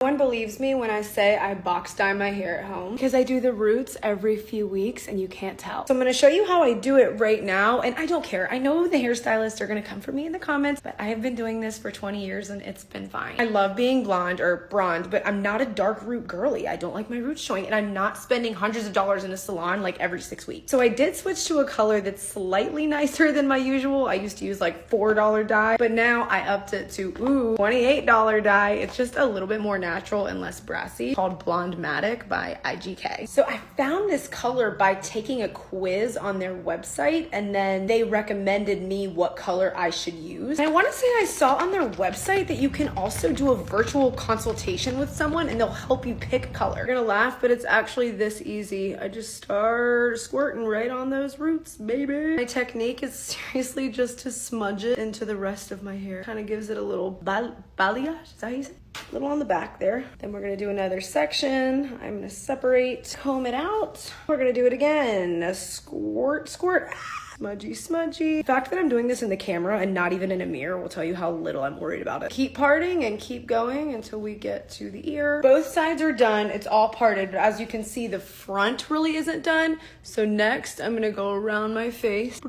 No one believes me when I say I box dye my hair at home because I do the roots every few weeks and you can't tell. So I'm going to show you how I do it right now, and I don't care. I know the hairstylists are going to come for me in the comments, but I have been doing this for 20 years and it's been fine. I love being blonde or bronze, but I'm not a dark root girly. I don't like my roots showing, and I'm not spending hundreds of dollars in a salon like every 6 weeks. So I did switch to a color that's slightly nicer than my usual. I used to use like $4 dye, but now I upped it to $28 dye. It's just a little bit more natural and less brassy, called Blonde Matic by IGK. So I found this color by taking a quiz on their website, and then they recommended me what color I should use. And I want to say I saw on their website that you can also do a virtual consultation with someone and they'll help you pick color. You're gonna laugh, but it's actually this easy. I just start squirting right on those roots, baby. My technique is seriously just to smudge it into the rest of my hair. Kind of gives it a little balayage, is that how you say it? A little on the back there. Then we're gonna do another section. I'm gonna separate, comb it out. We're gonna do it again. A squirt, squirt. Smudgy, smudgy. The fact that I'm doing this in the camera and not even in a mirror will tell you how little I'm worried about it. Keep parting and keep going until we get to the ear. Both sides are done. It's all parted, but as you can see, the front really isn't done. So next, I'm gonna go around my face.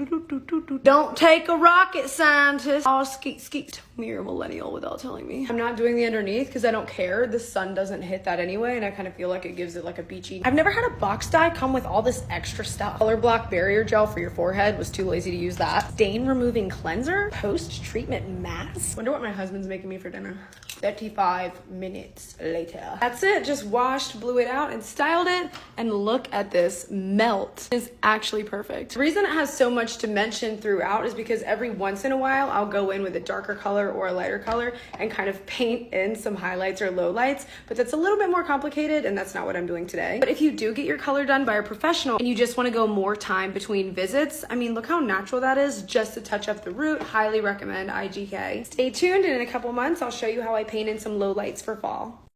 Don't take a rocket scientist. Oh, skeet, skeet. Tell me you're a millennial without telling me. I'm not doing the underneath because I don't care. The sun doesn't hit that anyway, and I kind of feel like it gives it like a beachy. I've never had a box dye come with all this extra stuff. Color block barrier gel for your forehead. Was too lazy to use that. Stain removing cleanser, post treatment mask. Wonder what my husband's making me for dinner. 35 minutes later. That's it, just washed, blew it out and styled it, and look at this melt. It's actually perfect. The reason it has so much to mention throughout is because every once in a while I'll go in with a darker color or a lighter color and kind of paint in some highlights or lowlights, but that's a little bit more complicated and that's not what I'm doing today. But if you do get your color done by a professional and you just want to go more time between visits, I mean, look how natural that is just to touch up the root. Highly recommend IGK. Stay tuned, and in a couple months I'll show you how I paint in some lowlights for fall.